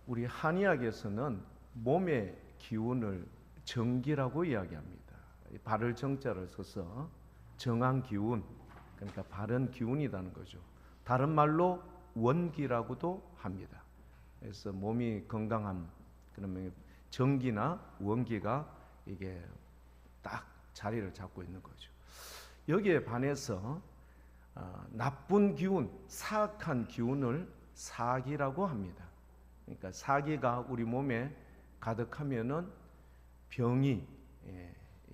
우리 한의학에서는 몸의 기운을 정기라고 이야기합니다. 발을 정자를 써서 정한 기운, 그러니까 바른 기운이라는 거죠. 다른 말로 원기라고도 합니다. 그래서 몸이 건강함, 그러면 정기나 원기가 이게 딱 자리를 잡고 있는 거죠. 여기에 반해서 나쁜 기운, 사악한 기운을 사기라고 합니다. 그러니까 사기가 우리 몸에 가득하면은 병이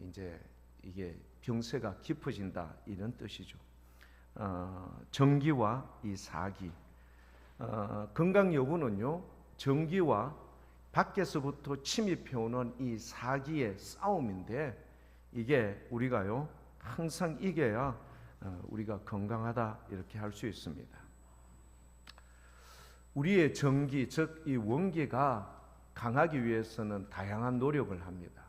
이제 이게 병세가 깊어진다 이런 뜻이죠. 정기와 이 사기, 건강 여부는요, 정기와 밖에서부터 침입해오는 이 사기의 싸움인데, 이게 우리가요 항상 이겨야 우리가 건강하다 이렇게 할 수 있습니다. 우리의 정기, 즉 이 원기가 강하기 위해서는 다양한 노력을 합니다.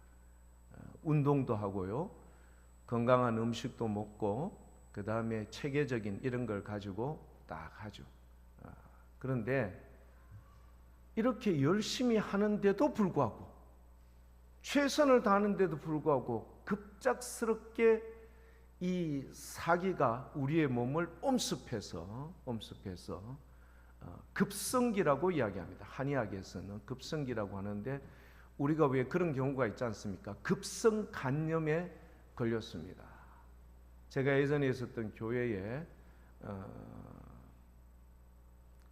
운동도 하고요, 건강한 음식도 먹고, 그 다음에 체계적인 이런 걸 가지고 딱 하죠. 그런데 이렇게 열심히 하는데도 불구하고, 최선을 다하는데도 불구하고 급작스럽게 이 사기가 우리의 몸을 엄습해서 급성기라고 이야기합니다. 한의학에서는 급성기라고 하는데, 우리가 왜 그런 경우가 있지 않습니까? 급성 간염에 걸렸습니다. 제가 예전에 있었던 교회에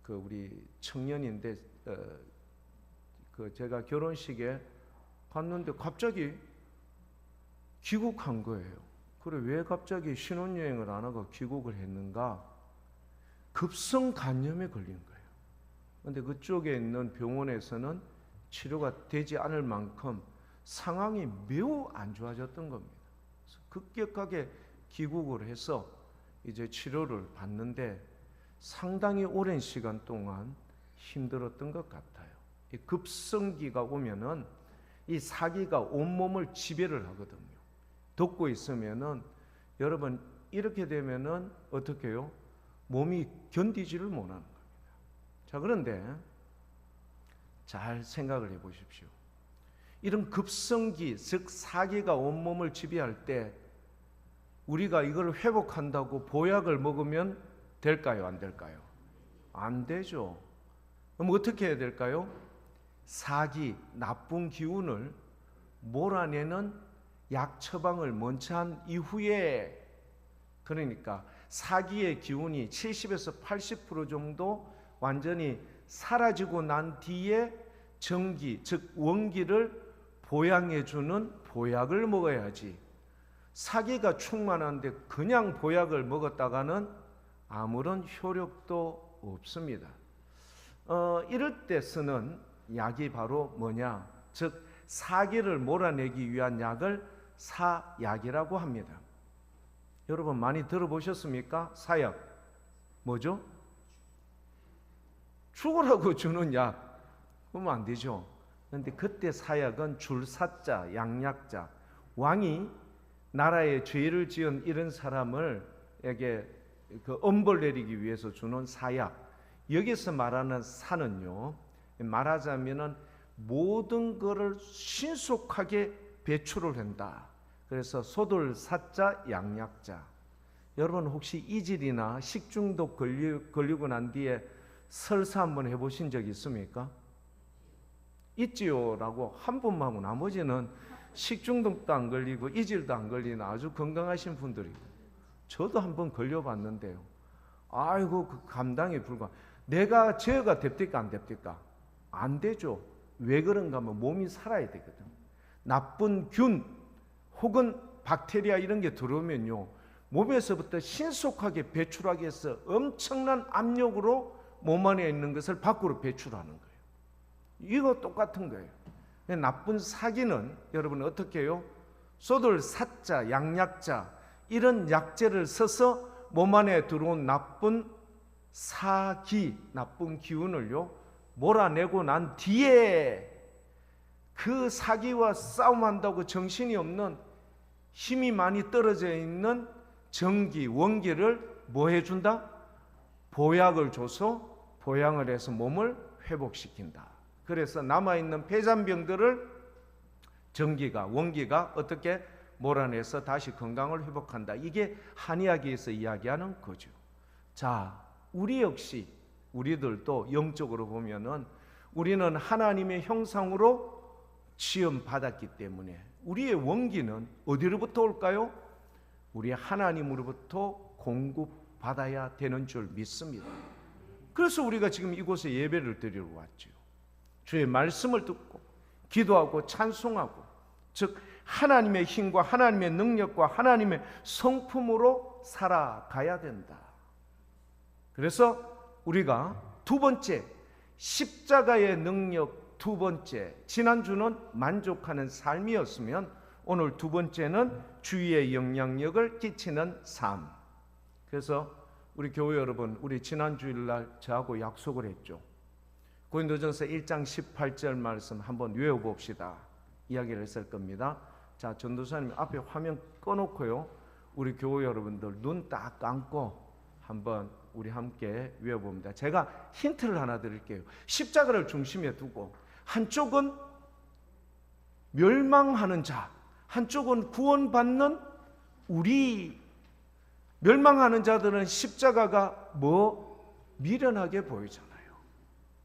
그 우리 청년인데 그 제가 결혼식에 갔는데 갑자기 귀국한 거예요. 그래, 왜 갑자기 신혼여행을 안 하고 귀국을 했는가? 급성 간염에 걸린 거예요. 그런데 그쪽에 있는 병원에서는 치료가 되지 않을 만큼 상황이 매우 안 좋아졌던 겁니다. 그래서 급격하게 귀국을 해서 이제 치료를 받는데 상당히 오랜 시간 동안 힘들었던 것 같아요. 이 급성기가 오면은 이 사기가 온몸을 지배를 하거든요. 덮고 있으면은 여러분 이렇게 되면은 어떻게 해요? 몸이 견디지를 못하는 겁니다. 자, 그런데 잘 생각을 해 보십시오. 이런 급성기, 즉 사기가 온몸을 지배할 때 우리가 이걸 회복한다고 보약을 먹으면 될까요? 안 될까요? 안 되죠. 그럼 어떻게 해야 될까요? 사기, 나쁜 기운을 몰아내는 약 처방을 먼저 한 이후에, 그러니까 사기의 기운이 70에서 80% 정도 완전히 사라지고 난 뒤에 정기, 즉 원기를 보양해주는 보약을 먹어야지, 사기가 충만한데 그냥 보약을 먹었다가는 아무런 효력도 없습니다. 이럴 때 쓰는 약이 바로 뭐냐? 즉 사기를 몰아내기 위한 약을 사약이라고 합니다. 여러분 많이 들어보셨습니까? 사약 뭐죠? 죽으라고 주는 약. 그러면 안 되죠. 그런데 그때 사약은 줄사자, 양약자, 왕이 나라에 죄를 지은 이런 사람을에게 그 엄벌 내리기 위해서 주는 사약. 여기서 말하는 사는요, 말하자면은 모든 것을 신속하게 배출을 한다. 그래서 소돌사자, 양약자. 여러분 혹시 이질이나 식중독 걸리고 난 뒤에 설사 한번 해보신 적 있습니까? 있지요 라고 한 분만 하고 나머지는 식중독도 안 걸리고 이질도 안 걸리는 아주 건강하신 분들이고, 저도 한번 걸려봤는데요, 아이고 그 감당이 불가. 내가 제어가 됩니까 안 됩니까? 안 되죠. 왜 그런가 하면 몸이 살아야 되거든. 나쁜 균 혹은 박테리아 이런 게 들어오면요, 몸에서부터 신속하게 배출하기 위해서 엄청난 압력으로 몸 안에 있는 것을 밖으로 배출하는 거예요. 이거 똑같은 거예요. 나쁜 사기는 여러분 어떻게 해요? 소돌사자, 양약자 이런 약재를 써서 몸 안에 들어온 나쁜 사기, 나쁜 기운을요 몰아내고 난 뒤에 그 사기와 싸움한다고 정신이 없는, 힘이 많이 떨어져 있는 정기, 원기를 뭐 해준다? 보약을 줘서 보양을 해서 몸을 회복시킨다. 그래서 남아있는 폐잔병들을 전기가, 원기가 어떻게 몰아내서 다시 건강을 회복한다. 이게 한의학에서 이야기하는 거죠. 자, 우리 역시 우리들도 영적으로 보면은 우리는 하나님의 형상으로 지음받았기 때문에 우리의 원기는 어디로부터 올까요? 우리 하나님으로부터 공급받아야 되는 줄 믿습니다. 그래서 우리가 지금 이곳에 예배를 드리러 왔죠. 주의 말씀을 듣고 기도하고 찬송하고, 즉 하나님의 힘과 하나님의 능력과 하나님의 성품으로 살아가야 된다. 그래서 우리가 두 번째, 십자가의 능력 두 번째, 지난주는 만족하는 삶이었으면 오늘 두 번째는 주위의 영향력을 끼치는 삶. 그래서 우리 교회 여러분, 우리 지난 주일날 저하고 약속을 했죠. 고린도전서 1장 18절 말씀 한번 외워봅시다. 이야기를 했을 겁니다. 자, 전도사님 앞에 화면 꺼놓고요, 우리 교회 여러분들 눈 딱 감고 한번 우리 함께 외워봅니다. 제가 힌트를 하나 드릴게요. 십자가를 중심에 두고 한쪽은 멸망하는 자, 한쪽은 구원받는 우리. 멸망하는 자들은 십자가가 미련하게 보이잖아요.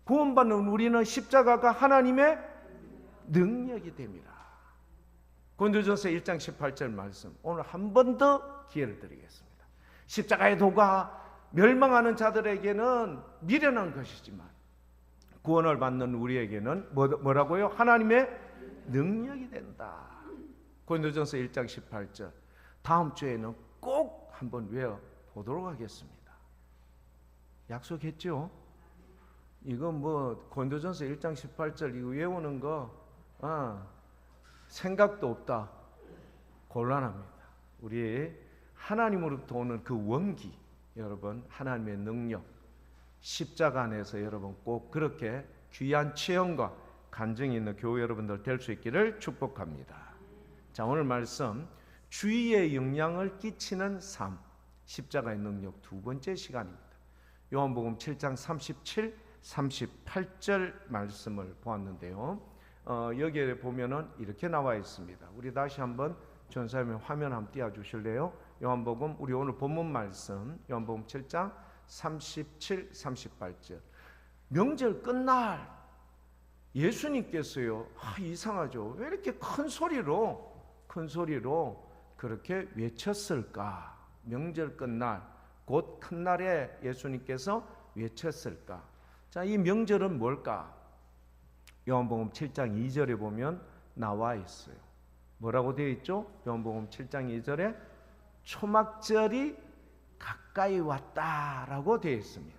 구원받는 우리는 십자가가 하나님의 능력이 됩니다. 고린도전서 1장 18절 말씀 오늘 한 번 더 기회를 드리겠습니다. 십자가의 도가 멸망하는 자들에게는 미련한 것이지만 구원을 받는 우리에게는 뭐라고요? 하나님의 능력이 된다. 고린도전서 1장 18절 다음 주에는 꼭 한번 외워보도록 하겠습니다. 약속했죠? 이거 고린도전서 1장 18절 이거 외우는 거 생각도 없다. 곤란합니다. 우리 하나님으로부터 오는 그 원기, 여러분 하나님의 능력, 십자가 안에서 여러분 꼭 그렇게 귀한 체험과 간증이 있는 교회 여러분들 될 수 있기를 축복합니다. 자, 오늘 말씀 주위에 영향을 끼치는 삶, 십자가의 능력 두 번째 시간입니다. 요한복음 7장 37, 38절 말씀을 보았는데요. 여기에 보면은 이렇게 나와 있습니다. 우리 다시 한번 전사님 화면 한번 띄워 주실래요? 요한복음 우리 오늘 본문 말씀 요한복음 7장 37, 38절. 명절 끝날 예수님께서요, 이상하죠. 왜 이렇게 큰 소리로 그렇게 외쳤을까? 명절 끝날 곧 큰 날에 예수님께서 외쳤을까? 자, 이 명절은 뭘까? 요한복음 7장 2절에 보면 나와 있어요. 뭐라고 되어 있죠? 요한복음 7장 2절에 초막절이 가까이 왔다라고 되어 있습니다.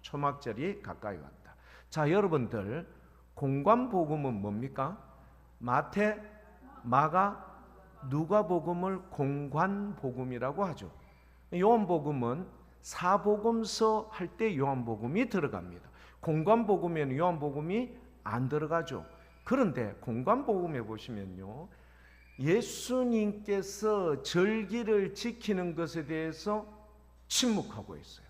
초막절이 가까이 왔다. 자, 여러분들 공관복음은 뭡니까? 마태, 마가, 누가복음을 공관복음이라고 하죠. 요한복음은 사복음서 할 때 요한복음이 들어갑니다. 공관복음에는 요한복음이 안 들어가죠. 그런데 공관복음에 보시면요, 예수님께서 절기를 지키는 것에 대해서 침묵하고 있어요.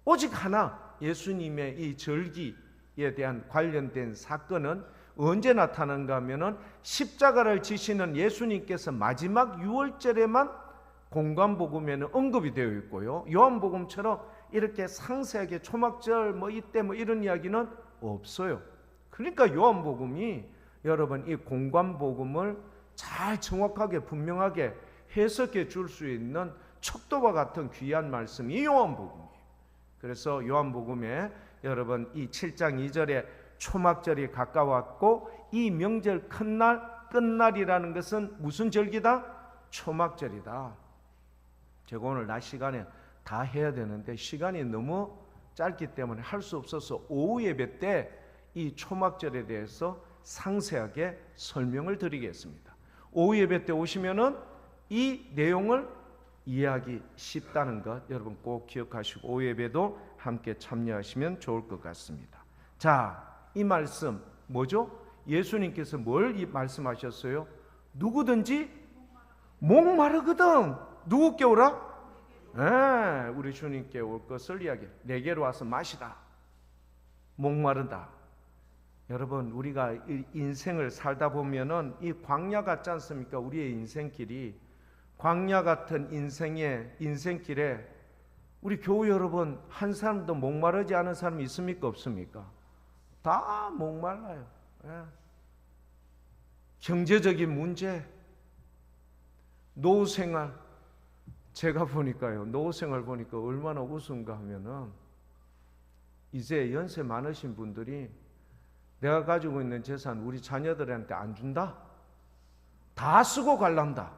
오직 하나, 예수님의 이 절기에 대한 관련된 사건은 언제 나타나는가 하면은 십자가를 지시는 예수님께서 마지막 유월절에만 공관복음에는 언급이 되어 있고요, 요한복음처럼 이렇게 상세하게 초막절 이때 이런 이야기는 없어요. 그러니까 요한복음이 여러분 이 공관복음을 잘 정확하게 분명하게 해석해 줄 수 있는 척도와 같은 귀한 말씀이 요한복음이에요. 그래서 요한복음에 여러분 이 7장 2절에 초막절이 가까웠고 이 명절 큰날 끝날이라는 것은 무슨 절기다? 초막절이다. 제가 오늘 낮 시간에 다 해야 되는데 시간이 너무 짧기 때문에 할 수 없어서 오후 예배 때 이 초막절에 대해서 상세하게 설명을 드리겠습니다. 오후 예배 때 오시면은 이 내용을 이해하기 쉽다는 것 여러분 꼭 기억하시고 오후 예배도 함께 참여하시면 좋을 것 같습니다. 자, 이 말씀 뭐죠? 예수님께서 뭘 말씀하셨어요? 누구든지 목마르거든 누구께 오라? 네, 우리 주님께 올 것을 이야기해. 내게로 와서 마시다. 목마르다. 여러분, 우리가 이 인생을 살다 보면은 이 광야 같지 않습니까? 우리의 인생길이 광야 같은 인생길에 우리 교우 여러분, 한 사람도 목마르지 않은 사람이 있습니까? 없습니까? 다 목말라요. 예. 경제적인 문제, 노후생활, 제가 보니까요, 노후생활 보니까 얼마나 우스운가 하면은 이제 연세 많으신 분들이 내가 가지고 있는 재산 우리 자녀들한테 안 준다? 다 쓰고 갈란다.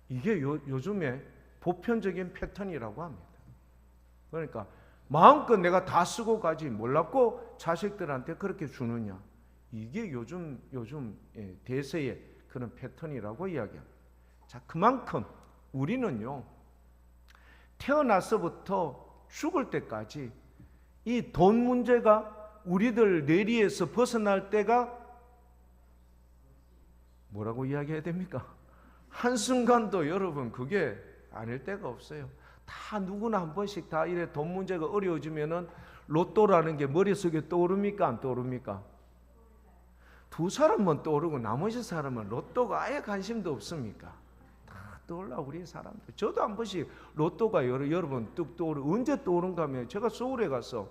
이게 요즘에 보편적인 패턴이라고 합니다. 그러니까 마음껏 내가 다 쓰고 가지 몰랐고 자식들한테 그렇게 주느냐. 이게 요즘 대세의 그런 패턴이라고 이야기합니다. 자, 그만큼 우리는요, 태어나서부터 죽을 때까지 이 돈 문제가 우리들 뇌리에서 벗어날 때가 뭐라고 이야기해야 됩니까? 한순간도 여러분 그게 아닐 때가 없어요. 다 누구나 한 번씩 다 이래 돈 문제가 어려워지면은 로또라는 게 머릿속에 떠오릅니까? 안 떠오릅니까? 두 사람만 떠오르고 나머지 사람은 로또가 아예 관심도 없습니까? 다 떠올라 우리 사람들. 저도 한 번씩 로또가 여러 번 뚝 떠오르고 언제 떠오른가 하면 제가 서울에 가서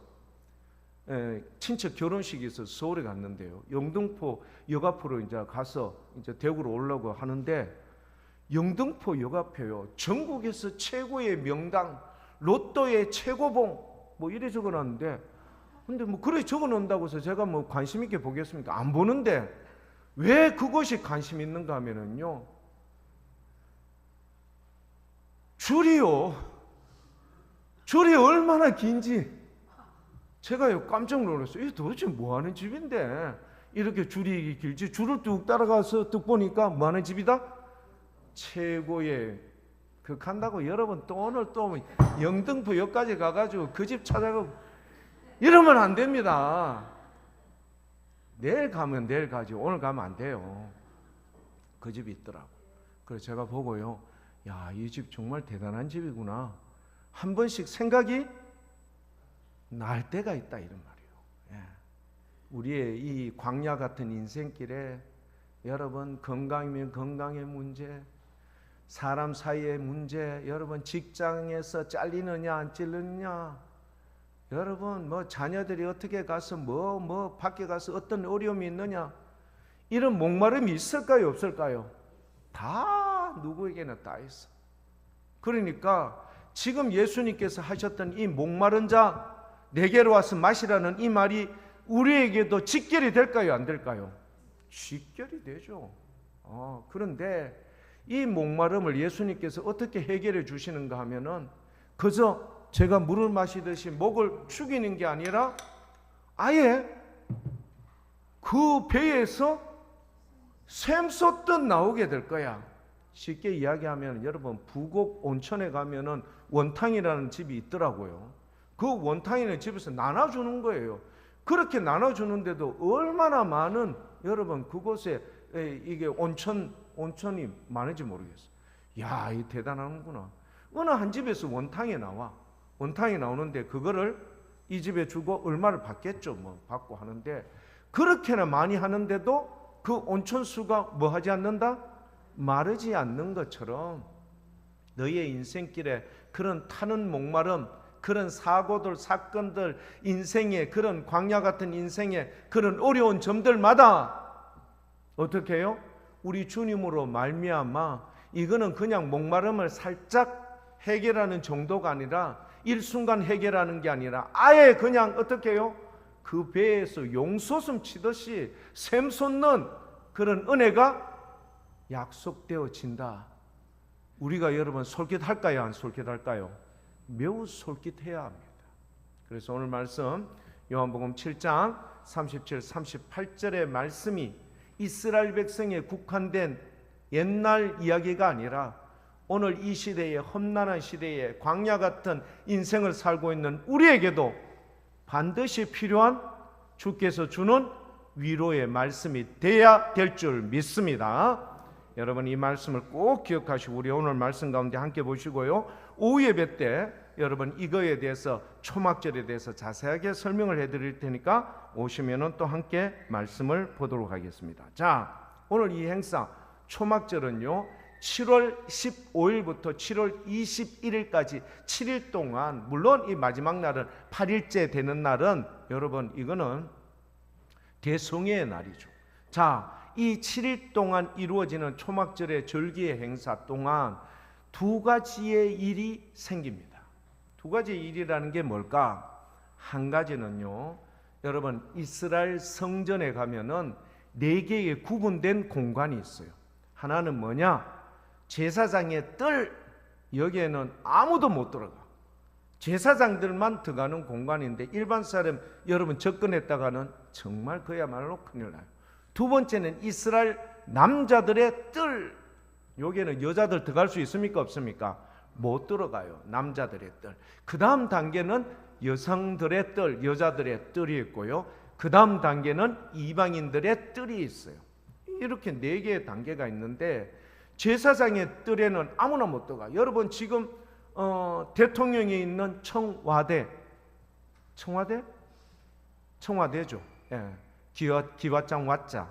친척 결혼식이 있어서 서울에 갔는데요. 영등포 역 앞으로 이제 가서 이제 대구로 오려고 하는데 영등포 역 앞에요. 전국에서 최고의 명당, 로또의 최고봉 뭐 이래 적어놨는데, 근데 뭐 그래 적어놓는다고 해서 제가 뭐 관심 있게 보겠습니까? 안 보는데 왜 그것이 관심 있는가 하면은요, 줄이 얼마나 긴지 제가요 깜짝 놀랐어요. 이게 도대체 뭐 하는 집인데 이렇게 줄이 길지? 줄을 뚝 따라가서 뚝 보니까 뭐 하는 집이다? 최고의 그 간다고 여러분 또 오늘 또 영등포역까지 가가지고 그 집 찾아가고 이러면 안 됩니다. 내일 가면 내일 가지 오늘 가면 안 돼요. 그 집이 있더라고. 그래서 제가 보고요, 야, 이 집 정말 대단한 집이구나 한 번씩 생각이 날 때가 있다 이런 말이에요. 예. 우리의 이 광야 같은 인생길에 여러분 건강이면 건강의 문제, 사람 사이의 문제, 여러분 직장에서 잘리느냐 안 잘리느냐, 여러분 뭐 자녀들이 어떻게 가서 뭐 밖에 가서 어떤 어려움이 있느냐, 이런 목마름이 있을까요 없을까요? 다 누구에게나 다 있어. 그러니까 지금 예수님께서 하셨던 이 목마른 자 내게로 와서 마시라는 이 말이 우리에게도 직결이 될까요 안 될까요? 직결이 되죠. 그런데 이 목마름을 예수님께서 어떻게 해결해 주시는가 하면은 그저 제가 물을 마시듯이 목을 축이는 게 아니라 아예 그 배에서 샘솟듯 나오게 될 거야. 쉽게 이야기하면 여러분 부곡 온천에 가면은 원탕이라는 집이 있더라고요. 그 원탕이라는 집에서 나눠주는 거예요. 그렇게 나눠주는데도 얼마나 많은 여러분 그곳에 이게 온천이 많은지 모르겠어요. 야, 이 대단하구나. 어느 한 집에서 원탕이 나와. 원탕이 나오는데 그거를 이 집에 주고 얼마를 받겠죠. 뭐 받고 하는데 그렇게나 많이 하는데도 그 온천수가 뭐 하지 않는다? 마르지 않는 것처럼 너희의 인생길에 그런 타는 목마름, 그런 사고들, 사건들, 인생의 그런 광야 같은 인생의 그런 어려운 점들마다 어떻게 해요? 우리 주님으로 말미암아 이거는 그냥 목마름을 살짝 해결하는 정도가 아니라 일순간 해결하는 게 아니라 아예 그냥 어떻게 해요? 그 배에서 용솟음 치듯이 샘솟는 그런 은혜가 약속되어진다. 우리가 여러분 솔깃할까요? 안 솔깃할까요? 매우 솔깃해야 합니다. 그래서 오늘 말씀 요한복음 7장 37, 38절의 말씀이 이스라엘 백성에 국한된 옛날 이야기가 아니라 오늘 이 시대에 험난한 시대에 광야 같은 인생을 살고 있는 우리에게도 반드시 필요한 주께서 주는 위로의 말씀이 돼야 될 줄 믿습니다. 여러분 이 말씀을 꼭 기억하시고 우리 오늘 말씀 가운데 함께 보시고요. 오후 예배 때 여러분 이거에 대해서 초막절에 대해서 자세하게 설명을 해드릴 테니까 오시면은 또 함께 말씀을 보도록 하겠습니다. 자, 오늘 이 행사 초막절은요 7월 15일부터 7월 21일까지 7일 동안, 물론 이 마지막 날은 8일째 되는 날은 여러분 이거는 대성회의 날이죠. 자, 이 7일 동안 이루어지는 초막절의 절기의 행사 동안 두 가지의 일이 생깁니다. 두 가지의 일이라는 게 뭘까? 한 가지는요, 여러분 이스라엘 성전에 가면은 4개의 구분된 공간이 있어요. 하나는 뭐냐? 제사장의 뜰, 여기에는 아무도 못 들어가. 제사장들만 들어가는 공간인데 일반 사람 여러분 접근했다가는 정말 그야말로 큰일 나요. 두 번째는 이스라엘 남자들의 뜰, 여기에는 여자들 들어갈 수 있습니까? 없습니까? 못 들어가요. 남자들의 뜰. 그 다음 단계는 여성들의 뜰, 여자들의 뜰이 있고요. 그 다음 단계는 이방인들의 뜰이 있어요. 이렇게 4개의 단계가 있는데 제사장의 뜰에는 아무나 못 들어가. 여러분 지금 대통령이 있는 청와대, 청와대죠. 예. 기와장 와자.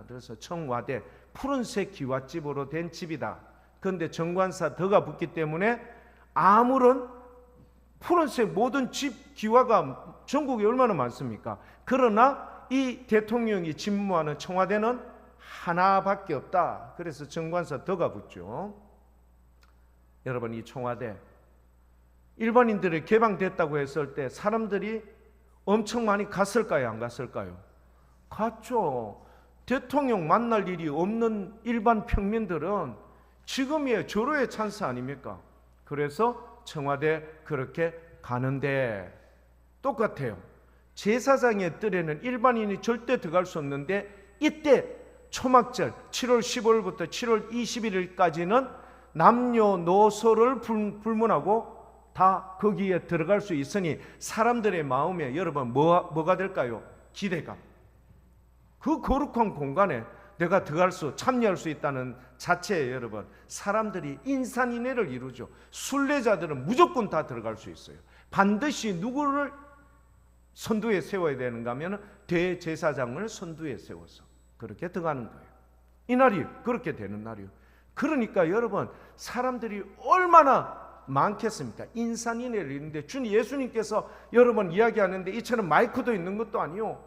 그래서 청와대, 푸른색 기와집으로 된 집이다. 그런데 정관사 덕가 붙기 때문에 아무런 푸른색 모든 집 기와가 전국에 얼마나 많습니까? 그러나 이 대통령이 집무하는 청와대는 하나밖에 없다. 그래서 정관사 덕가 붙죠. 여러분 이 청와대 일반인들이 개방됐다고 했을 때 사람들이 엄청 많이 갔을까요? 안 갔을까요? 갔죠. 대통령 만날 일이 없는 일반 평민들은 지금이야 절호의 찬스 아닙니까? 그래서 청와대 그렇게 가는데 똑같아요. 제사장의 뜰에는 일반인이 절대 들어갈 수 없는데 이때 초막절 7월 15일부터 7월 21일까지는 남녀노소를 불문하고 다 거기에 들어갈 수 있으니 사람들의 마음에 여러분 뭐가 될까요? 기대감. 그 거룩한 공간에 내가 들어갈 수, 참여할 수 있다는 자체에 여러분 사람들이 인산인해를 이루죠. 순례자들은 무조건 다 들어갈 수 있어요. 반드시 누구를 선두에 세워야 되는가 하면 대제사장을 선두에 세워서 그렇게 들어가는 거예요. 이 날이 그렇게 되는 날이에요. 그러니까 여러분 사람들이 얼마나 많겠습니까? 인산인해를 이루는데 주님 예수님께서 여러 번 이야기하는데 이처럼 마이크도 있는 것도 아니요.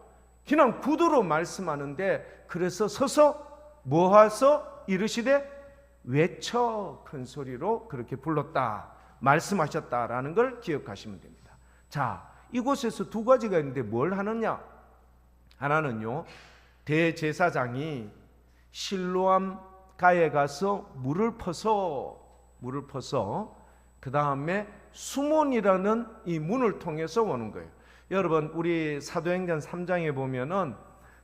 그냥 구두로 말씀하는데 그래서 서서 뭐하서 이르시되 외쳐 큰 소리로 그렇게 불렀다 말씀하셨다라는 걸 기억하시면 됩니다. 자, 이곳에서 두 가지가 있는데 뭘 하느냐? 하나는요, 대제사장이 실로암 가에 가서 물을 퍼서 그 다음에 수몬이라는 이 문을 통해서 오는 거예요. 여러분 우리 사도행전 3장에 보면은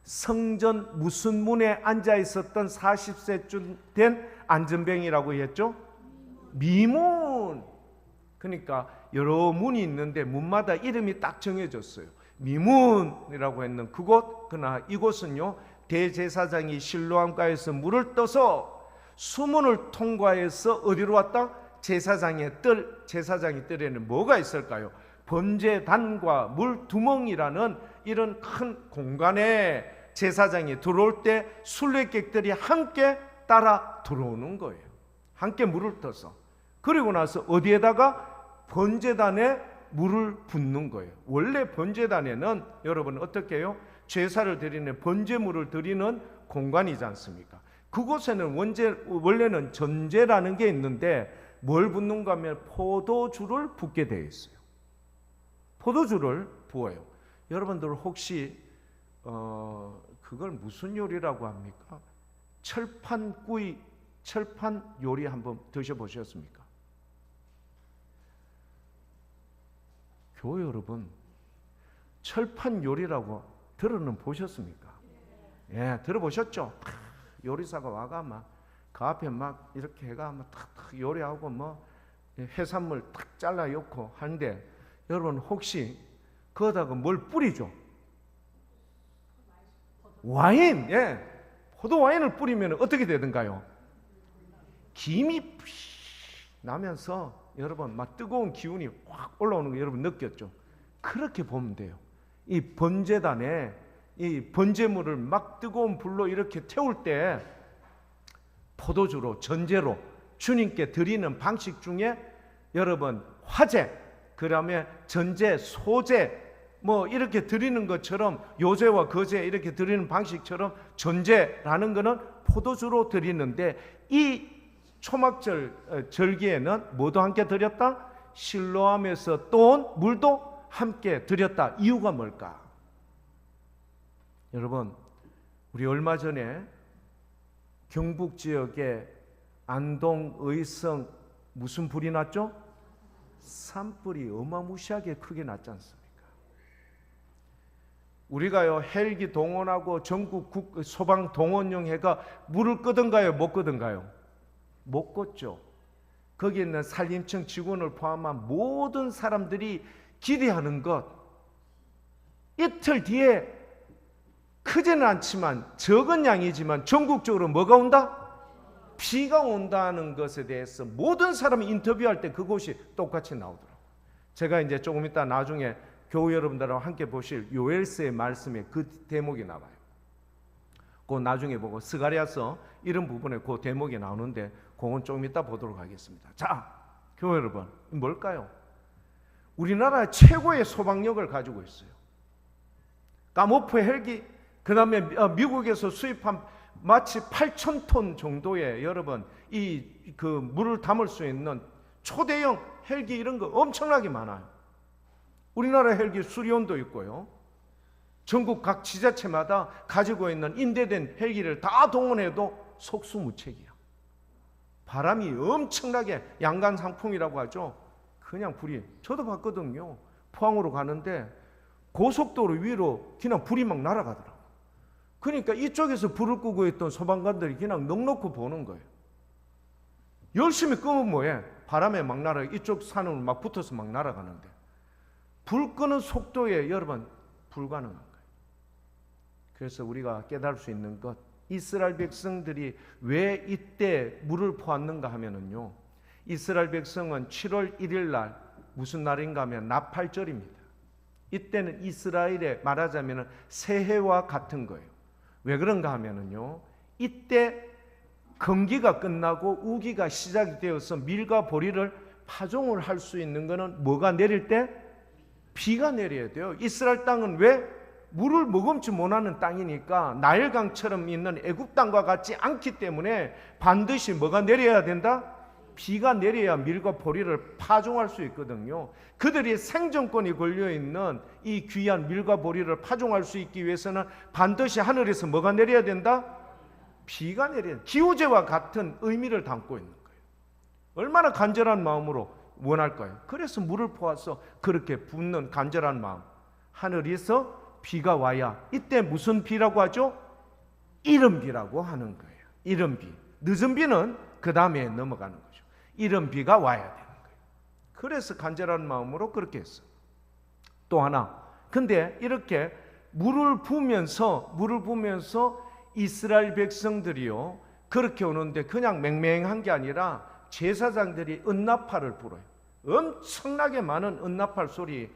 성전 무슨 문에 앉아 있었던 40세쯤 된 안전뱅이라고 했죠? 미문. 그러니까 여러 문이 있는데 문마다 이름이 딱 정해졌어요. 미문이라고 했는 그곳. 그러나 이곳은요 대제사장이 실로암가에서 물을 떠서 수문을 통과해서 어디로 왔다? 제사장의 뜰. 제사장의 뜰에는 뭐가 있을까요? 번제단과 물두멍이라는 이런 큰 공간에 제사장이 들어올 때 순례객들이 함께 따라 들어오는 거예요. 함께 물을 떠서. 그리고 나서 어디에다가 번제단에 물을 붓는 거예요. 원래 번제단에는 여러분 어떻게 해요? 제사를 드리는 번제물을 드리는 공간이지 않습니까? 그곳에는 원래는 전제라는 게 있는데 뭘 붓는가 하면 포도주를 붓게 되어 있어요. 포도주를 부어요. 여러분들 혹시 그걸 무슨 요리라고 합니까? 철판 요리 한번 드셔보셨습니까? 교회 여러분 철판 요리라고 들어는 보셨습니까? 예, 들어보셨죠? 요리사가 와가 막 그 앞에 막 이렇게 해가 막 탁탁 요리하고 뭐 해산물 탁 잘라 넣고 하는데 여러분 혹시 거기다가 뭘 뿌리죠? 와인, 예, 포도 와인을 뿌리면 어떻게 되던가요? 김이 피 나면서 여러분 막 뜨거운 기운이 확 올라오는 거 여러분 느꼈죠? 그렇게 보면 돼요. 이 번제단에 이 번제물을 막 뜨거운 불로 이렇게 태울 때 포도주로 전제로 주님께 드리는 방식 중에 여러분 화제, 그다음에 전제, 소제 뭐 이렇게 드리는 것처럼 요제와 거제 이렇게 드리는 방식처럼 전제라는 거는 포도주로 드리는데 이 초막절 절기에는 뭐도 함께 드렸다? 실로암에서 떠온 물도 함께 드렸다. 이유가 뭘까? 여러분, 우리 얼마 전에 경북 지역에 안동, 의성 무슨 불이 났죠? 산불이 어마무시하게 크게 났지 않습니까? 우리가요 헬기 동원하고 전국 소방 동원용해가 물을 끄던가요? 못 끄던가요? 못 껐죠. 거기 있는 산림청 직원을 포함한 모든 사람들이 기대하는 것, 이틀 뒤에 크지는 않지만 적은 양이지만 전국적으로 뭐가 온다? 비가 온다는 것에 대해서 모든 사람이 인터뷰할 때 그것이 똑같이 나오더라고요. 제가 이제 조금 이따 나중에 교우 여러분들하고 함께 보실 요엘서의 말씀에 그 대목이 나와요. 그 나중에 보고 스가랴서 이런 부분에 그 대목이 나오는데 그건 조금 이따 보도록 하겠습니다. 자, 교우 여러분, 뭘까요? 우리나라 최고의 소방력을 가지고 있어요. 까모프 헬기, 그 다음에 미국에서 수입한 마치 8,000톤 정도의 여러분 그 물을 담을 수 있는 초대형 헬기 이런 거 엄청나게 많아요. 우리나라 헬기 수리온도 있고요. 전국 각 지자체마다 가지고 있는 임대된 헬기를 다 동원해도 속수무책이야. 바람이 엄청나게 양간 상풍이라고 하죠. 그냥 불이, 저도 봤거든요. 포항으로 가는데 고속도로 위로 그냥 불이 막 날아가더라고요. 그러니까 이쪽에서 불을 끄고 있던 소방관들이 그냥 넋놓고 보는 거예요. 열심히 끄면 뭐해? 바람에 막 날아가, 이쪽 산으로 막 붙어서 막 날아가는데 불 끄는 속도에 여러분 불가능한 거예요. 그래서 우리가 깨달을 수 있는 것, 이스라엘 백성들이 왜 이때 물을 퍼왔는가 하면은요, 이스라엘 백성은 7월 1일 날 무슨 날인가 하면 나팔절입니다. 이때는 이스라엘에 말하자면 새해와 같은 거예요. 왜 그런가 하면은요, 이때 건기가 끝나고 우기가 시작이 되어서 밀과 보리를 파종을 할 수 있는 거는 뭐가 내릴 때? 비가 내려야 돼요. 이스라엘 땅은 왜? 물을 머금지 못하는 땅이니까 나일강처럼 있는 애굽 땅과 같지 않기 때문에 반드시 뭐가 내려야 된다? 비가 내려야 밀과 보리를 파종할 수 있거든요. 그들이 생존권이 걸려있는 이 귀한 밀과 보리를 파종할 수 있기 위해서는 반드시 하늘에서 뭐가 내려야 된다? 비가 내려야 된다. 기후제와 같은 의미를 담고 있는 거예요. 얼마나 간절한 마음으로 원할까요? 그래서 물을 퍼와서 그렇게 붓는 간절한 마음, 하늘에서 비가 와야, 이때 무슨 비라고 하죠? 이른 비라고 하는 거예요. 이른 비. 늦은 비는 그 다음에 넘어가는 거죠. 이른 비가 와야 되는 거예요. 그래서 간절한 마음으로 그렇게 했어요. 또 하나, 근데 이렇게 물을 부으면서 이스라엘 백성들이요, 그렇게 오는데 그냥 맹맹한 게 아니라 제사장들이 은나팔을 불어요. 엄청나게 많은 은나팔 소리에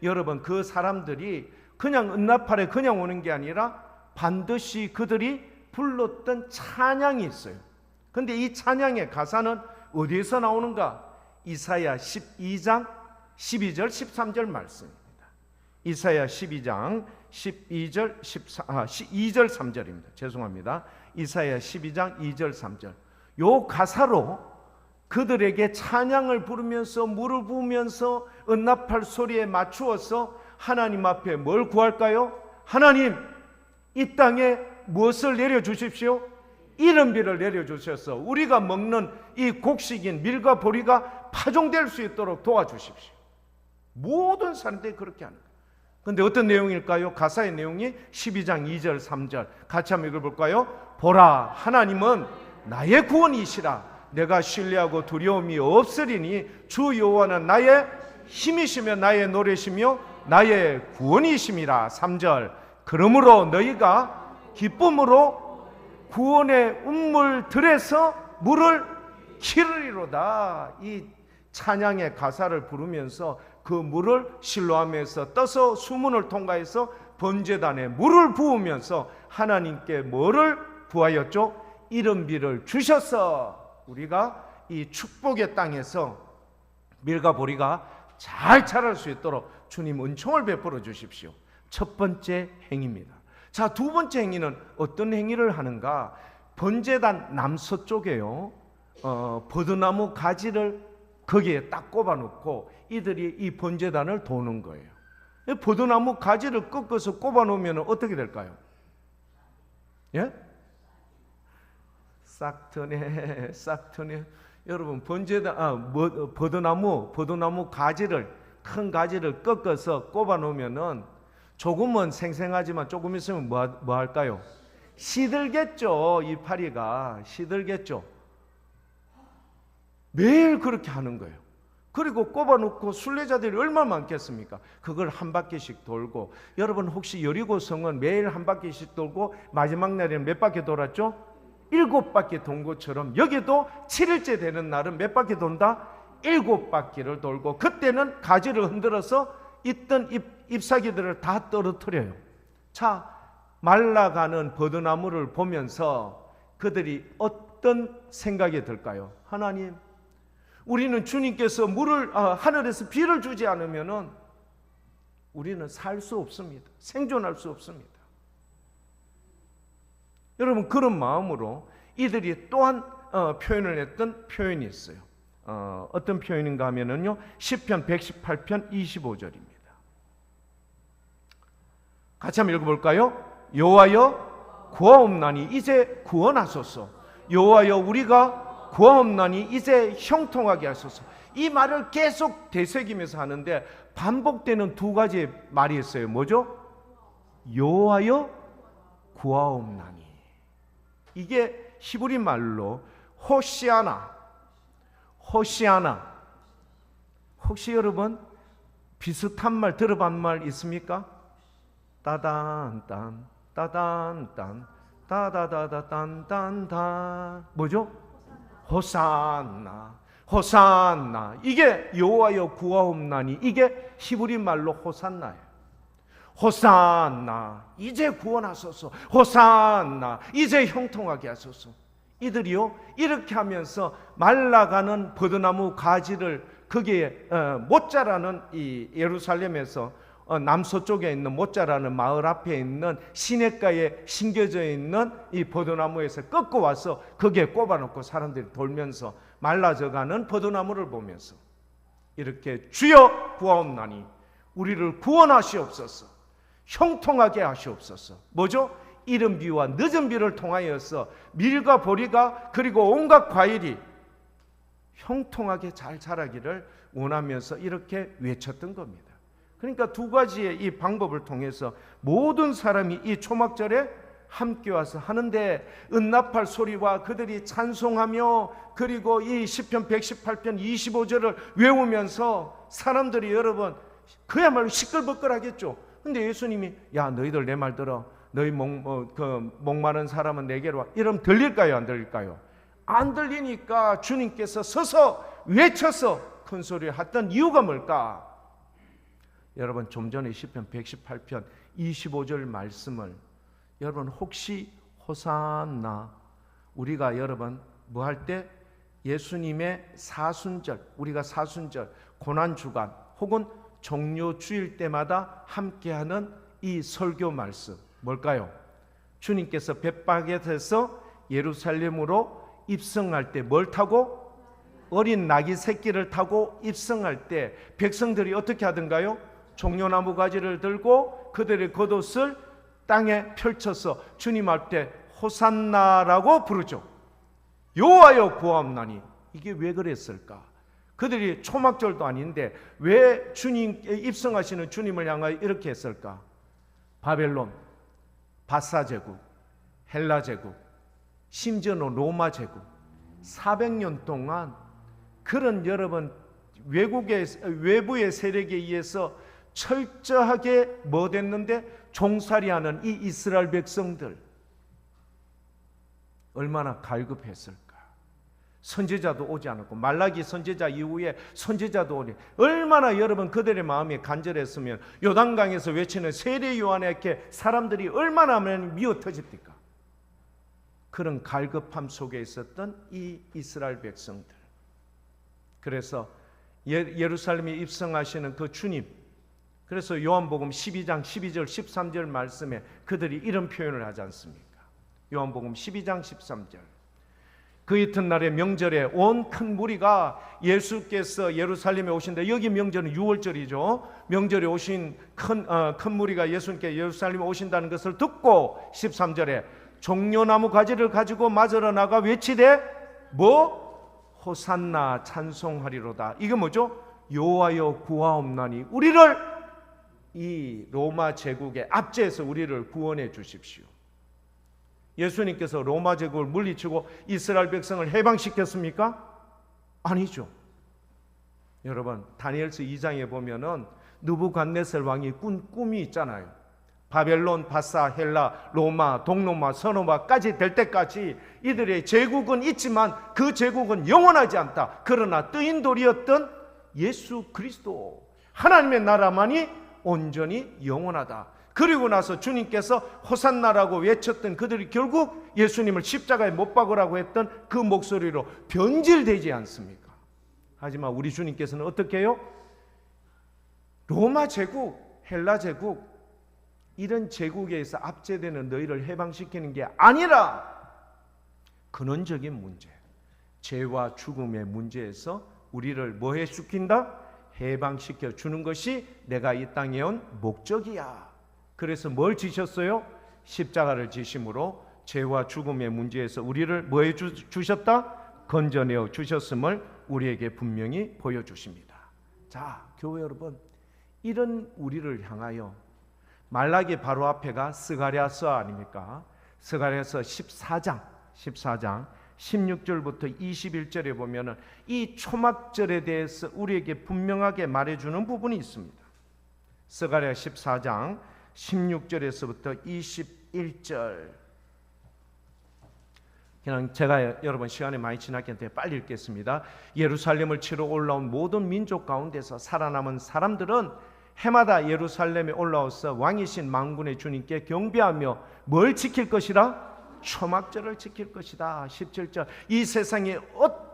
여러분 그 사람들이 그냥 은나팔에 그냥 오는 게 아니라 반드시 그들이 불렀던 찬양이 있어요. 근데 이 찬양의 가사는 어디에서 나오는가? 이사야 12장 12절 13절 말씀입니다. 이사야 12장 12절 2절 3절입니다. 죄송합니다. 이사야 12장 2절 3절. 요 가사로 그들에게 찬양을 부르면서 물을 부으면서 은나팔 소리에 맞추어서 하나님 앞에 뭘 구할까요? 하나님, 이 땅에 무엇을 내려주십시오? 이른 비를 내려주셔서 우리가 먹는 이 곡식인 밀과 보리가 파종될 수 있도록 도와주십시오. 모든 사람들이 그렇게 하는 거예요. 그런데 어떤 내용일까요? 가사의 내용이 12장 2절 3절 같이 한번 읽어볼까요? 보라, 하나님은 나의 구원이시라. 내가 신뢰하고 두려움이 없으리니 주 여호와는 나의 힘이시며 나의 노래시며 나의 구원이심이라. 3절 그러므로 너희가 기쁨으로 구원의 운물들에서 물을 기르리로다. 이 찬양의 가사를 부르면서 그 물을 실로암에서 떠서 수문을 통과해서 번제단에 물을 부으면서 하나님께 뭐를 부하였죠? 이른비를 주셔서 우리가 이 축복의 땅에서 밀과 보리가 잘 자랄 수 있도록 주님 은총을 베풀어 주십시오. 첫 번째 행위입니다. 자, 두 번째 행위는 어떤 행위를 하는가? 번제단 남서쪽에요, 버드나무 가지를 거기에 딱 꼽아 놓고 이들이 이 번제단을 도는 거예요. 버드나무 가지를 꺾어서 꼽아 놓으면 어떻게 될까요? 예? 싹트네, 싹트네. 여러분, 버드나무 가지를, 큰 가지를 꺾어서 꼽아 놓으면은 조금은 생생하지만 조금 있으면 뭐 할까요? 시들겠죠. 이 파리가 시들겠죠. 매일 그렇게 하는 거예요. 그리고 꼽아놓고 순례자들이 얼마나 많겠습니까? 그걸 한 바퀴씩 돌고, 여러분 혹시 여리고성은 매일 한 바퀴씩 돌고 마지막 날에는 몇 바퀴 돌았죠? 7바퀴 돈 것처럼 여기도 7일째 되는 날은 몇 바퀴 돈다? 7바퀴를 돌고, 그때는 가지를 흔들어서 있던 잎사귀들을 다 떨어뜨려요. 자, 말라가는 버드나무를 보면서 그들이 어떤 생각이 들까요? 하나님, 우리는 주님께서 하늘에서 비를 주지 않으면은 우리는 살 수 없습니다. 생존할 수 없습니다. 여러분, 그런 마음으로 이들이 또한 표현을 했던 표현이 있어요. 어떤 표현인가 하면은요, 시편 118편 25절입니다. 같이 한번 읽어볼까요? 여호와여 구하옵나니 이제 구원하소서. 여호와여 우리가 구하옵나니 이제 형통하게 하소서. 이 말을 계속 되새기면서 하는데 반복되는 두 가지 말이 있어요. 뭐죠? 여호와여 구하옵나니. 이게 히브리 말로 호시아나. 혹시 여러분 비슷한 말 들어본 말 있습니까? 따단딴 따단딴 따다다다단단다. 뭐죠? 호산나. 이게 여호와여 구하옵나니, 이게 히브리 말로 호산나예요. 호산나, 이제 구원하소서. 호산나, 이제 형통하게 하소서. 이들이요, 이렇게 하면서 말라가는 버드나무 가지를 거기에 모짜라는 이 예루살렘에서 남서쪽에 있는 모짜라는 마을 앞에 있는 시냇가에 심겨져 있는 이 버드나무에서 꺾어 와서 거기에 꼽아놓고 사람들이 돌면서 말라져가는 버드나무를 보면서 이렇게 주여 구하옵나니 우리를 구원하시옵소서, 형통하게 하시옵소서. 뭐죠? 이른 비와 늦은 비를 통하여서 밀과 보리가 그리고 온갖 과일이 형통하게 잘 자라기를 원하면서 이렇게 외쳤던 겁니다. 그러니까 두 가지의 이 방법을 통해서 모든 사람이 이 초막절에 함께 와서 하는데, 은나팔 소리와 그들이 찬송하며 그리고 이 시편 118편 25절을 외우면서 사람들이 여러분 그야말로 시끌벅글하겠죠. 근데 예수님이 야 너희들 내 말 들어, 너희 목마른 사람은 내게로 와, 이러면 들릴까요 안 들릴까요? 안 들리니까 주님께서 서서 외쳐서 큰 소리를 했던 이유가 뭘까? 여러분 좀 전에 시편 118편 25절 말씀을 여러분 혹시 호산나, 우리가 여러분 뭐 할 때 예수님의 사순절, 우리가 사순절 고난주간 혹은 종료주일 때마다 함께하는 이 설교 말씀 뭘까요? 주님께서 벳바겟에서 예루살렘으로 입성할 때 뭘 타고? 어린 나귀 새끼를 타고 입성할 때 백성들이 어떻게 하던가요? 종려나무 가지를 들고 그들의 겉옷을 땅에 펼쳐서 주님 앞에 호산나라고 부르죠. 여호와여 구하옵나니. 이게 왜 그랬을까? 그들이 초막절도 아닌데 왜 주님께 입성하시는 주님을 향하여 이렇게 했을까? 바벨론, 바사 제국, 헬라 제국, 심지어는 로마 제국 400년 동안 그런 여러분 외부의 세력에 의해서 철저하게 뭐 됐는데 종살이하는 이 이스라엘 백성들 얼마나 갈급했을까? 선지자도 오지 않았고 말라기 선지자 이후에 선지자도 오니 얼마나 여러분 그들의 마음이 간절했으면 요단강에서 외치는 세례 요한에게 사람들이 얼마나 미어 터집니까? 그런 갈급함 속에 있었던 이 이스라엘 백성들. 그래서 예루살렘에 입성하시는 그 주님, 그래서 요한복음 12장 12절 13절 말씀에 그들이 이런 표현을 하지 않습니까? 요한복음 12장 13절, 그 이튿날에 명절에 온 큰 무리가 예수께서 예루살렘에 오신다. 여기 명절은 6월절이죠. 명절에 오신 큰 무리가 예수님께 예루살렘에 오신다는 것을 듣고 13절에 종려나무 가지를 가지고 맞으러 나가 외치되 호산나 찬송하리로다. 이게 뭐죠? 여호와여 구하옵나니 우리를 이 로마 제국의 압제에서 우리를 구원해 주십시오. 예수님께서 로마 제국을 물리치고 이스라엘 백성을 해방시켰습니까? 아니죠. 여러분 다니엘서 2장에 보면은 느부갓네살 왕이 꾼 꿈이 있잖아요. 바벨론, 바사, 헬라, 로마, 동로마, 서로마까지 될 때까지 이들의 제국은 있지만 그 제국은 영원하지 않다. 그러나 뜨인 돌이었던 예수 그리스도 하나님의 나라만이 온전히 영원하다. 그리고 나서 주님께서 호산나라고 외쳤던 그들이 결국 예수님을 십자가에 못 박으라고 했던 그 목소리로 변질되지 않습니까? 하지만 우리 주님께서는 어떻게 해요? 로마 제국, 헬라 제국, 이런 제국에서 압제되는 너희를 해방시키는 게 아니라 근원적인 문제, 죄와 죽음의 문제에서 우리를 뭐해 시킨다? 해방시켜 주는 것이 내가 이 땅에 온 목적이야. 그래서 뭘 지셨어요? 십자가를 지심으로 죄와 죽음의 문제에서 우리를 뭐해 주셨다? 건져내어 주셨음을 우리에게 분명히 보여주십니다. 자, 교회 여러분, 이런 우리를 향하여 말라기 바로 앞에가 스가랴서 아닙니까? 스가랴서 14장 16절부터 21절에 보면은 이 초막절에 대해서 우리에게 분명하게 말해주는 부분이 있습니다. 스가랴 14장 16절에서부터 21절. 그냥 제가 여러분 시간이 많이 지났기 때문에 빨리 읽겠습니다. 예루살렘을 치러 올라온 모든 민족 가운데서 살아남은 사람들은 해마다 예루살렘에 올라와서 왕이신 만군의 주님께 경배하며 뭘 지킬 것이라? 초막절을 지킬 것이다. 17절. 이 세상에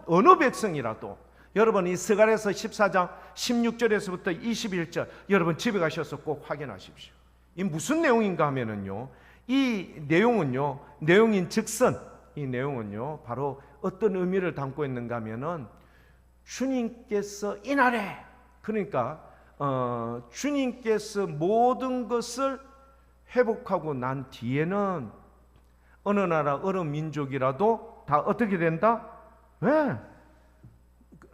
어느 백성이라도 여러분 이 스가랴서 14장 16절에서부터 21절 여러분 집에 가셔서 꼭 확인하십시오. 이 무슨 내용인가 하면은요, 이 내용은요, 내용인 즉선 이 내용은요 바로 어떤 의미를 담고 있는가 하면은 주님께서 이날에, 그러니까 주님께서 모든 것을 회복하고 난 뒤에는 어느 나라 어느 민족이라도 다 어떻게 된다? 왜?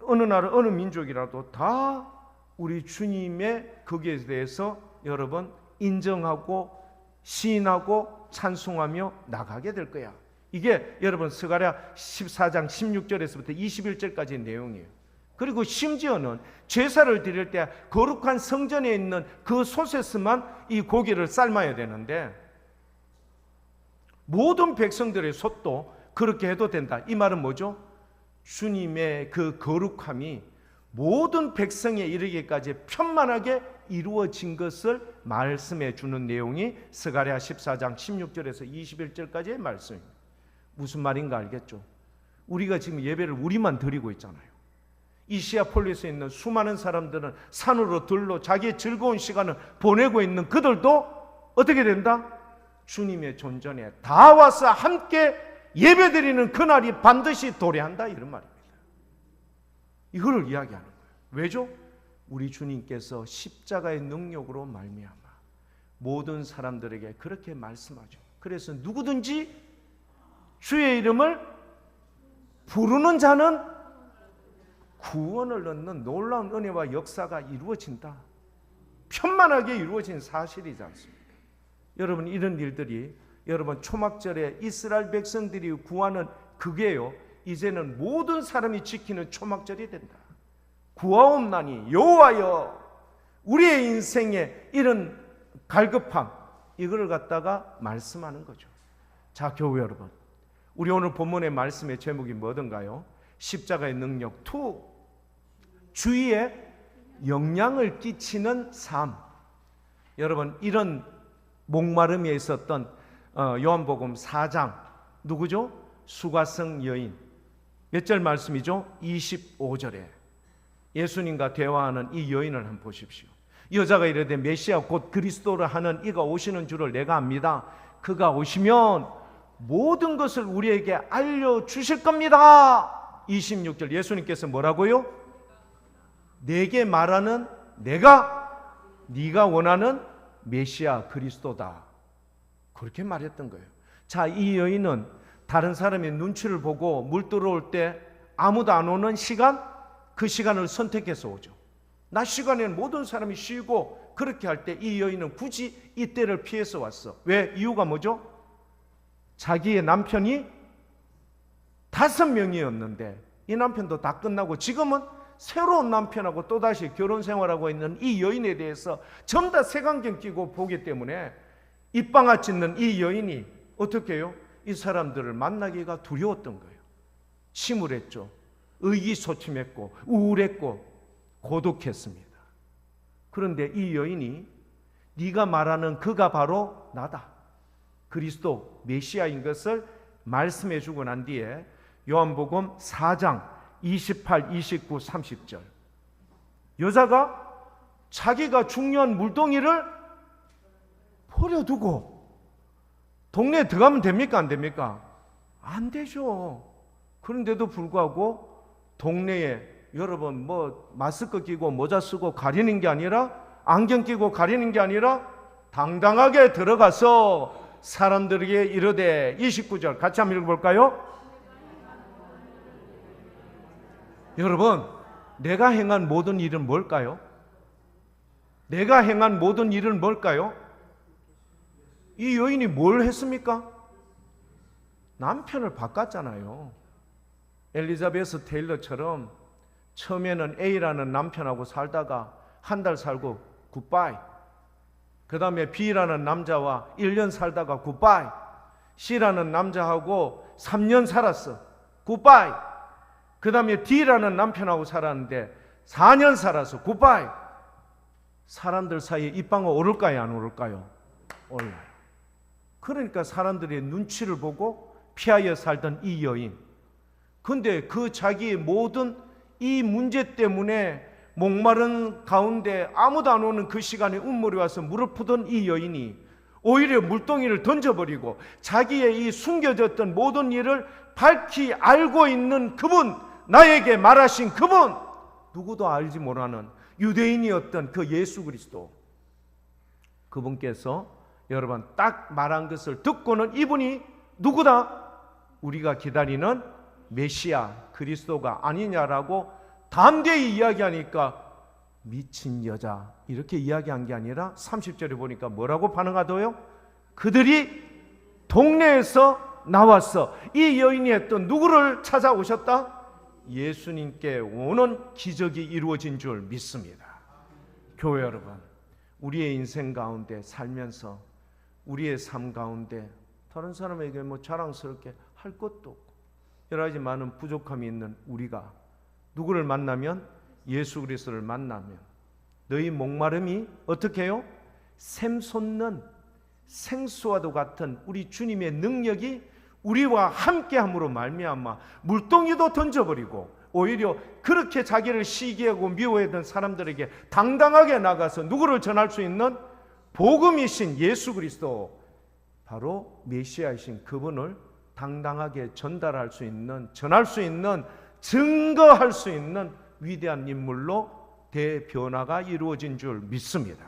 어느 나라 어느 민족이라도 다 우리 주님의 거기에 대해서 여러분 인정하고 시인하고 찬송하며 나가게 될 거야. 이게 여러분 스가랴 14장 16절에서부터 21절까지의 내용이에요. 그리고 심지어는 제사를 드릴 때 거룩한 성전에 있는 그 솥에서만 이 고기를 삶아야 되는데 모든 백성들의 솥도 그렇게 해도 된다. 이 말은 뭐죠? 주님의 그 거룩함이 모든 백성에 이르기까지 편만하게 이루어진 것을 말씀해 주는 내용이 스가랴 14장 16절에서 21절까지의 말씀입니다. 무슨 말인가 알겠죠? 우리가 지금 예배를 우리만 드리고 있잖아요. 이시아폴리스에 있는 수많은 사람들은 산으로 들로 자기의 즐거운 시간을 보내고 있는 그들도 어떻게 된다? 주님의 존전에 다 와서 함께 예배드리는 그날이 반드시 도래한다, 이런 말입니다. 이거를 이야기하는 거예요. 왜죠? 우리 주님께서 십자가의 능력으로 말미암아 모든 사람들에게 그렇게 말씀하죠. 그래서 누구든지 주의 이름을 부르는 자는 구원을 얻는 놀라운 은혜와 역사가 이루어진다. 편만하게 이루어진 사실이지 않습니까? 여러분, 이런 일들이 여러분 초막절에 이스라엘 백성들이 구하는 그게요, 이제는 모든 사람이 지키는 초막절이 된다. 구하옵나니 여호와여, 우리의 인생에 이런 갈급함, 이거를 갖다가 말씀하는 거죠. 자, 교회 여러분, 우리 오늘 본문의 말씀의 제목이 뭐든가요? 십자가의 능력. 2. 주위에 영향을 끼치는 삶. 여러분, 이런 목마름에 있었던 요한복음 4장 누구죠? 수가성 여인. 몇 절 말씀이죠? 25절에 예수님과 대화하는 이 여인을 한번 보십시오. 여자가 이르되 메시아 곧 그리스도를 하는 이가 오시는 줄을 내가 압니다. 그가 오시면 모든 것을 우리에게 알려주실 겁니다. 26절 예수님께서 뭐라고요? 내게 말하는 내가 네가 원하는 메시아 그리스도다. 그렇게 말했던 거예요. 자, 이 여인은 다른 사람의 눈치를 보고 물 들어올 때 아무도 안 오는 시간, 그 시간을 선택해서 오죠. 낮 시간에는 모든 사람이 쉬고 그렇게 할 때 이 여인은 굳이 이때를 피해서 왔어. 왜? 이유가 뭐죠? 자기의 남편이 5명이었는데 이 남편도 다 끝나고 지금은 새로운 남편하고 또다시 결혼 생활하고 있는 이 여인에 대해서 전부 다 색안경 끼고 보기 때문에 입방아 찢는 이 여인이 어떻게 해요? 이 사람들을 만나기가 두려웠던 거예요. 침울했죠. 의기소침했고 우울했고 고독했습니다. 그런데 이 여인이 네가 말하는 그가 바로 나다, 그리스도 메시아인 것을 말씀해 주고 난 뒤에 요한복음 4장 28, 29, 30절 여자가 자기가 중요한 물동이를 버려두고 동네에 들어가면 됩니까? 안 됩니까? 안 되죠. 그런데도 불구하고 동네에 여러분 마스크 끼고 모자 쓰고 가리는 게 아니라 안경 끼고 가리는 게 아니라 당당하게 들어가서 사람들에게 이르되 29절 같이 한번 읽어볼까요? 여러분, 내가 행한 모든 일은 뭘까요? 내가 행한 모든 일은 뭘까요? 이 여인이 뭘 했습니까? 남편을 바꿨잖아요. 엘리자베스 테일러처럼 처음에는 A라는 남편하고 살다가 한 달 살고 굿바이, 그 다음에 B라는 남자와 1년 살다가 굿바이, C라는 남자하고 3년 살았어, 굿바이, 그 다음에 D라는 남편하고 살았는데 4년 살았어, 굿바이. 사람들 사이에 입방아 오를까요? 안 오를까요? 올라요. 그러니까 사람들의 눈치를 보고 피하여 살던 이 여인, 근데 그 자기의 모든 이 문제 때문에 목마른 가운데 아무도 안 오는 그 시간에 운물이 와서 물을 푸던 이 여인이 오히려 물동이를 던져버리고 자기의 이 숨겨졌던 모든 일을 밝히 알고 있는 그분, 나에게 말하신 그분, 누구도 알지 못하는 유대인이었던 그 예수 그리스도, 그분께서 여러분 딱 말한 것을 듣고는 이분이 누구다? 우리가 기다리는 메시아 그리스도가 아니냐라고 담대히 이야기하니까 미친 여자 이렇게 이야기한 게 아니라 30절에 보니까 뭐라고 반응하더요? 그들이 동네에서 나왔어. 이 여인이 했던 누구를 찾아오셨다? 예수님께 오는 기적이 이루어진 줄 믿습니다. 교회 여러분, 우리의 인생 가운데 살면서 우리의 삶 가운데 다른 사람에게 자랑스럽게 할 것도 없고 여러 가지 많은 부족함이 있는 우리가 누구를 만나면, 예수 그리스도를 만나면 너희 목마름이 어떻게 해요? 샘솟는 생수와도 같은 우리 주님의 능력이 우리와 함께함으로 말미암아 물동이도 던져버리고 오히려 그렇게 자기를 시기하고 미워했던 사람들에게 당당하게 나가서 누구를 전할 수 있는 복음이신 예수 그리스도, 바로 메시아이신 그분을 당당하게 전달할 수 있는, 전할 수 있는, 증거할 수 있는 위대한 인물로 대변화가 이루어진 줄 믿습니다.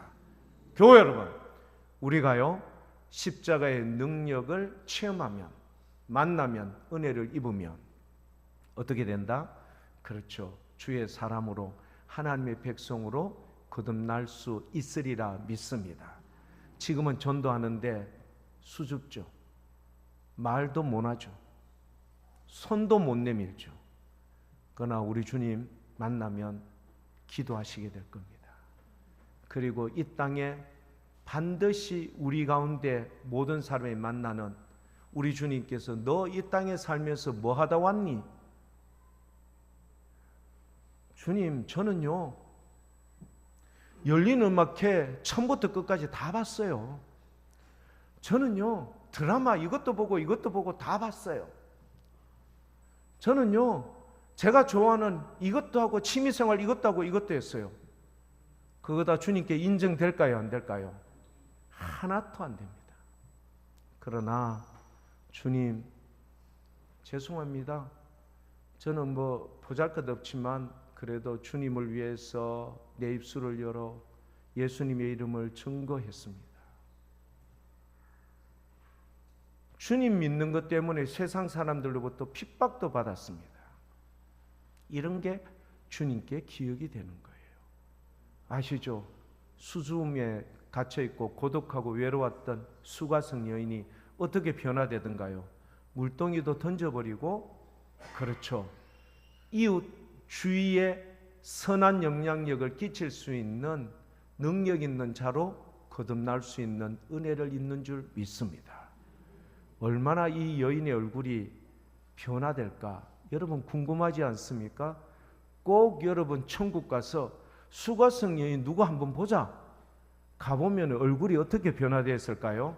교회 여러분, 우리가요 십자가의 능력을 체험하면, 만나면, 은혜를 입으면 어떻게 된다? 그렇죠, 주의 사람으로, 하나님의 백성으로 거듭날 수 있으리라 믿습니다. 지금은 전도하는데 수줍죠. 말도 못하죠. 손도 못 내밀죠. 그러나 우리 주님 만나면 기도하시게 될 겁니다. 그리고 이 땅에 반드시 우리 가운데 모든 사람이 만나는 우리 주님께서 너 이 땅에 살면서 뭐 하다 왔니? 주님, 저는요 열린 음악회 처음부터 끝까지 다 봤어요. 저는요 드라마 이것도 보고 다 봤어요. 저는요 제가 좋아하는 이것도 하고 취미생활 이것도 하고 이것도 했어요. 그거 다 주님께 인정될까요? 안 될까요? 하나도 안 됩니다. 그러나 주님, 죄송합니다. 저는 뭐 보잘것없지만 그래도 주님을 위해서 내 입술을 열어 예수님의 이름을 증거했습니다. 주님 믿는 것 때문에 세상 사람들로부터 핍박도 받았습니다. 이런 게 주님께 기억이 되는 거예요. 아시죠? 수줍음에 갇혀있고 고독하고 외로웠던 수가성 여인이 어떻게 변화되던가요? 물동이도 던져버리고, 그렇죠, 이웃 주위에 선한 영향력을 끼칠 수 있는 능력 있는 자로 거듭날 수 있는 은혜를 입는 줄 믿습니다. 얼마나 이 여인의 얼굴이 변화될까 여러분 궁금하지 않습니까? 꼭 여러분 천국 가서 수가성 여인 누구 한번 보자. 가보면 얼굴이 어떻게 변화됐을까요?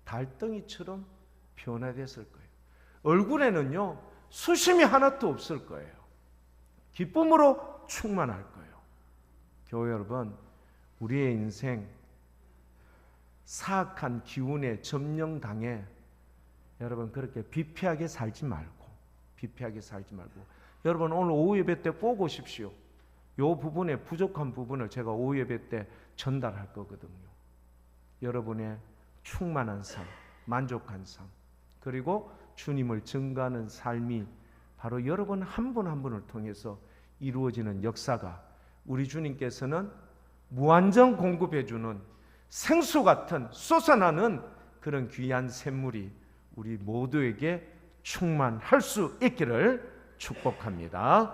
달덩이처럼 변화됐을 거예요. 얼굴에는요 수심이 하나도 없을 거예요. 기쁨으로 충만할 거예요. 교회 여러분, 우리의 인생 사악한 기운에 점령당해 여러분 그렇게 비피하게 살지 말고 여러분 오늘 오후 예배 때 꼭 오십시오. 요 부분에 부족한 부분을 제가 오후 예배 때 전달할 거거든요. 여러분의 충만한 삶, 만족한 삶, 그리고 주님을 증거하는 삶이 바로 여러분 한 분 한 분을 통해서 이루어지는 역사가 우리 주님께서는 무한정 공급해 주는 생수 같은 솟아나는 그런 귀한 샘물이 우리 모두에게 충만할 수 있기를 축복합니다.